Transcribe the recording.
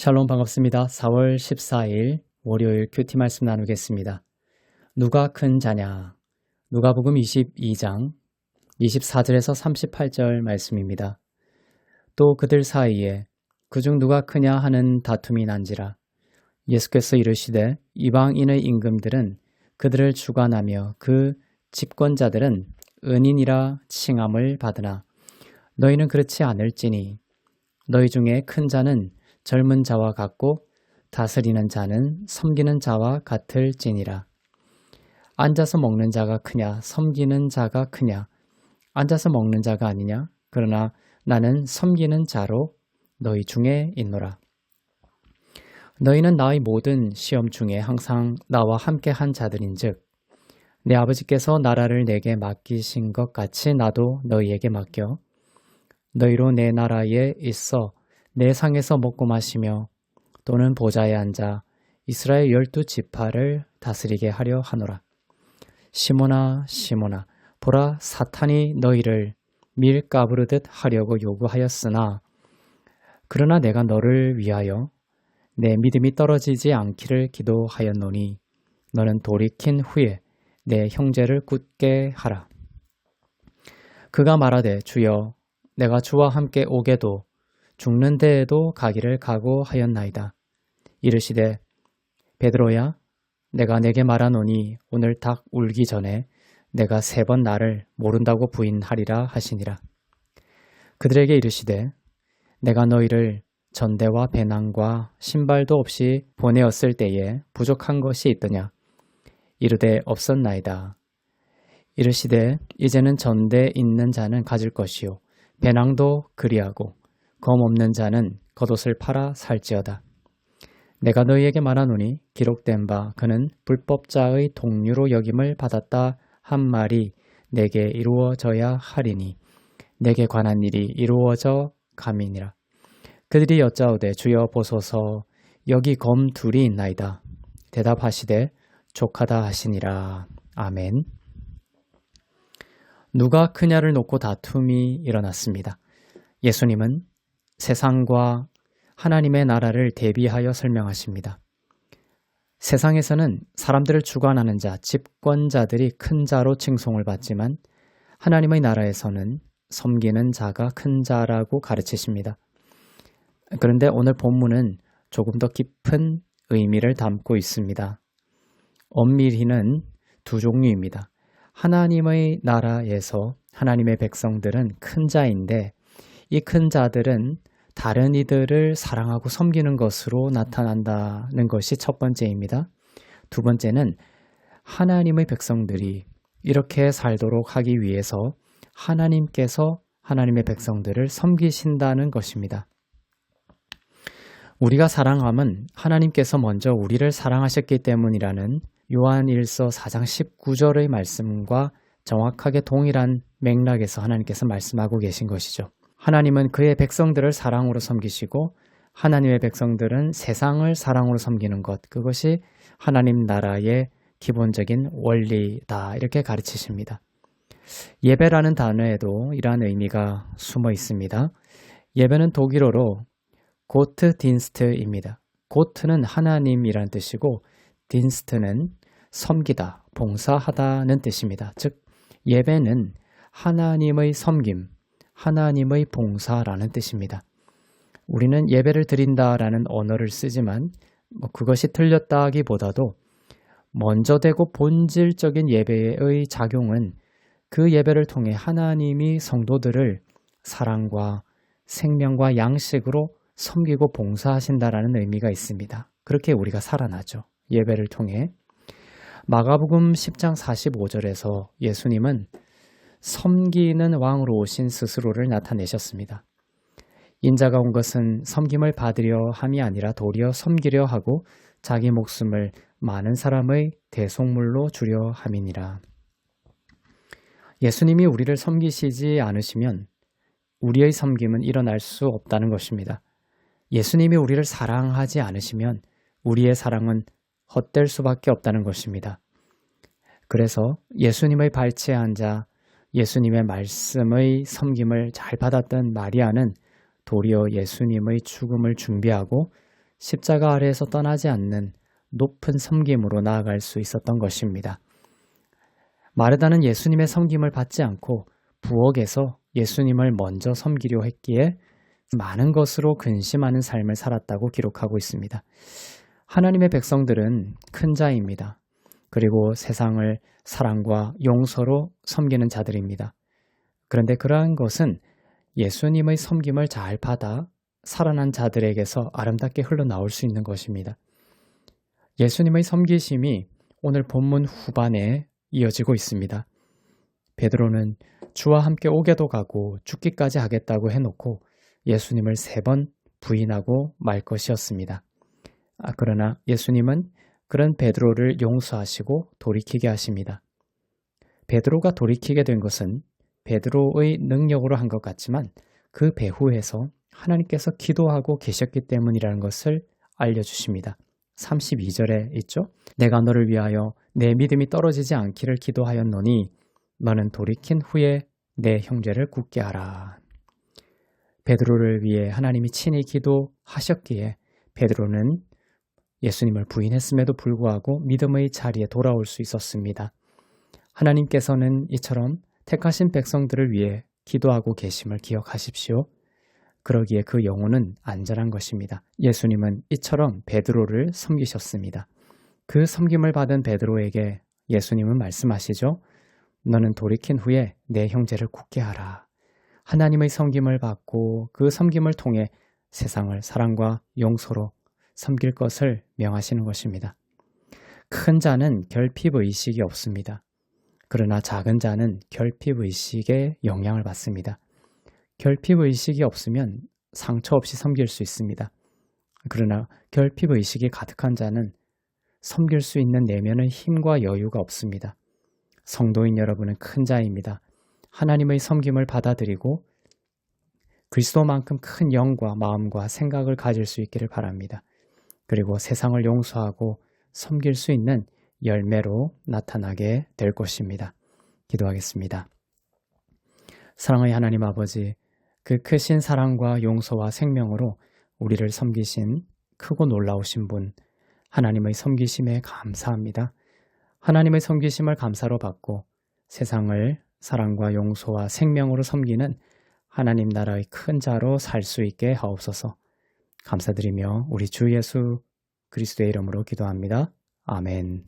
샬롬 반갑습니다. 4월 14일 월요일 큐티 말씀 나누겠습니다. 누가 큰 자냐? 누가복음 22장 24절에서 38절 말씀입니다. 또 그들 사이에 그중 누가 크냐 하는 다툼이 난지라. 예수께서 이르시되 이방인의 임금들은 그들을 주관하며 그 집권자들은 은인이라 칭함을 받으나 너희는 그렇지 않을지니 너희 중에 큰 자는 젊은 자와 같고 다스리는 자는 섬기는 자와 같을지니라. 앉아서 먹는 자가 크냐 섬기는 자가 크냐. 앉아서 먹는 자가 아니냐. 그러나 나는 섬기는 자로 너희 중에 있노라. 너희는 나의 모든 시험 중에 항상 나와 함께 한 자들인즉 내 아버지께서 나라를 내게 맡기신 것 같이 나도 너희에게 맡겨 너희로 내 나라에 있어 내 상에서 먹고 마시며 또는 보좌에 앉아 이스라엘 12지파를 다스리게 하려 하노라. 시몬아 시몬아 보라 사탄이 너희를 밀가부르듯 하려고 요구하였으나 그러나 내가 너를 위하여 내 믿음이 떨어지지 않기를 기도하였노니 너는 돌이킨 후에 내 형제를 굳게 하라. 그가 말하되 주여 내가 주와 함께 오게도 죽는 데에도 가기를 각오하였나이다. 이르시되 베드로야 내가 내게 말하노니 오늘 닭 울기 전에 내가 3번 나를 모른다고 부인하리라 하시니라. 그들에게 이르시되 내가 너희를 전대와 배낭과 신발도 없이 보내었을 때에 부족한 것이 있더냐. 이르되 없었나이다. 이르시되 이제는 전대 있는 자는 가질 것이요 배낭도 그리하고 검 없는 자는 겉옷을 팔아 살지어다. 내가 너희에게 말하노니 기록된 바 그는 불법자의 동류로 여김을 받았다 한 말이 내게 이루어져야 하리니 내게 관한 일이 이루어져 감이니라. 그들이 여짜오되 주여 보소서 여기 검 둘이 있나이다. 대답하시되 족하다 하시니라. 아멘. 누가 크냐를 놓고 다툼이 일어났습니다. 예수님은 세상과 하나님의 나라를 대비하여 설명하십니다. 세상에서는 사람들을 주관하는 자, 집권자들이 큰 자로 칭송을 받지만 하나님의 나라에서는 섬기는 자가 큰 자라고 가르치십니다. 그런데 오늘 본문은 조금 더 깊은 의미를 담고 있습니다. 엄밀히는 두 종류입니다. 하나님의 나라에서 하나님의 백성들은 큰 자인데 이 큰 자들은 다른 이들을 사랑하고 섬기는 것으로 나타난다는 것이 첫 번째입니다. 두 번째는 하나님의 백성들이 이렇게 살도록 하기 위해서 하나님께서 하나님의 백성들을 섬기신다는 것입니다. 우리가 사랑함은 하나님께서 먼저 우리를 사랑하셨기 때문이라는 요한일서 4장 19절의 말씀과 정확하게 동일한 맥락에서 하나님께서 말씀하고 계신 것이죠. 하나님은 그의 백성들을 사랑으로 섬기시고 하나님의 백성들은 세상을 사랑으로 섬기는 것, 그것이 하나님 나라의 기본적인 원리다 이렇게 가르치십니다. 예배라는 단어에도 이러한 의미가 숨어 있습니다. 예배는 독일어로 고트딘스트입니다. 고트는 하나님이란 뜻이고 딘스트는 섬기다, 봉사하다는 뜻입니다. 즉 예배는 하나님의 섬김, 하나님의 봉사라는 뜻입니다. 우리는 예배를 드린다라는 언어를 쓰지만 그것이 틀렸다기보다도 먼저 되고 본질적인 예배의 작용은 그 예배를 통해 하나님이 성도들을 사랑과 생명과 양식으로 섬기고 봉사하신다라는 의미가 있습니다. 그렇게 우리가 살아나죠. 예배를 통해. 마가복음 10장 45절에서 예수님은 섬기는 왕으로 오신 스스로를 나타내셨습니다. 인자가 온 것은 섬김을 받으려 함이 아니라 도리어 섬기려 하고 자기 목숨을 많은 사람의 대속물로 주려 함이니라. 예수님이 우리를 섬기시지 않으시면 우리의 섬김은 일어날 수 없다는 것입니다. 예수님이 우리를 사랑하지 않으시면 우리의 사랑은 헛될 수밖에 없다는 것입니다. 그래서 예수님의 발치에 앉아 예수님의 말씀의 섬김을 잘 받았던 마리아는 도리어 예수님의 죽음을 준비하고 십자가 아래에서 떠나지 않는 높은 섬김으로 나아갈 수 있었던 것입니다. 마르다는 예수님의 섬김을 받지 않고 부엌에서 예수님을 먼저 섬기려 했기에 많은 것으로 근심하는 삶을 살았다고 기록하고 있습니다. 하나님의 백성들은 큰 자입니다. 그리고 세상을 사랑과 용서로 섬기는 자들입니다. 그런데 그러한 것은 예수님의 섬김을 잘 받아 살아난 자들에게서 아름답게 흘러나올 수 있는 것입니다. 예수님의 섬기심이 오늘 본문 후반에 이어지고 있습니다. 베드로는 주와 함께 오게도 가고 죽기까지 하겠다고 해놓고 예수님을 3번 부인하고 말 것이었습니다. 그러나 예수님은 그런 베드로를 용서하시고 돌이키게 하십니다. 베드로가 돌이키게 된 것은 베드로의 능력으로 한 것 같지만 그 배후에서 하나님께서 기도하고 계셨기 때문이라는 것을 알려주십니다. 32절에 있죠. 내가 너를 위하여 내 믿음이 떨어지지 않기를 기도하였노니 너는 돌이킨 후에 내 형제를 굳게 하라. 베드로를 위해 하나님이 친히 기도하셨기에 베드로는 예수님을 부인했음에도 불구하고 믿음의 자리에 돌아올 수 있었습니다. 하나님께서는 이처럼 택하신 백성들을 위해 기도하고 계심을 기억하십시오. 그러기에 그 영혼은 안전한 것입니다. 예수님은 이처럼 베드로를 섬기셨습니다. 그 섬김을 받은 베드로에게 예수님은 말씀하시죠. 너는 돌이킨 후에 내 형제를 굳게 하라. 하나님의 섬김을 받고 그 섬김을 통해 세상을 사랑과 용서로 섬길 것을 명하시는 것입니다. 큰 자는 결핍의식이 없습니다. 그러나 작은 자는 결핍의식에 영향을 받습니다. 결핍의식이 없으면 상처 없이 섬길 수 있습니다. 그러나 결핍의식이 가득한 자는 섬길 수 있는 내면의 힘과 여유가 없습니다. 성도인 여러분은 큰 자입니다. 하나님의 섬김을 받아들이고 그리스도만큼 큰 영과 마음과 생각을 가질 수 있기를 바랍니다. 그리고 세상을 용서하고 섬길 수 있는 열매로 나타나게 될 것입니다. 기도하겠습니다. 사랑의 하나님 아버지, 그 크신 사랑과 용서와 생명으로 우리를 섬기신 크고 놀라우신 분, 하나님의 섬기심에 감사합니다. 하나님의 섬기심을 감사로 받고 세상을 사랑과 용서와 생명으로 섬기는 하나님 나라의 큰 자로 살 수 있게 하옵소서. 감사드리며 우리 주 예수 그리스도의 이름으로 기도합니다. 아멘.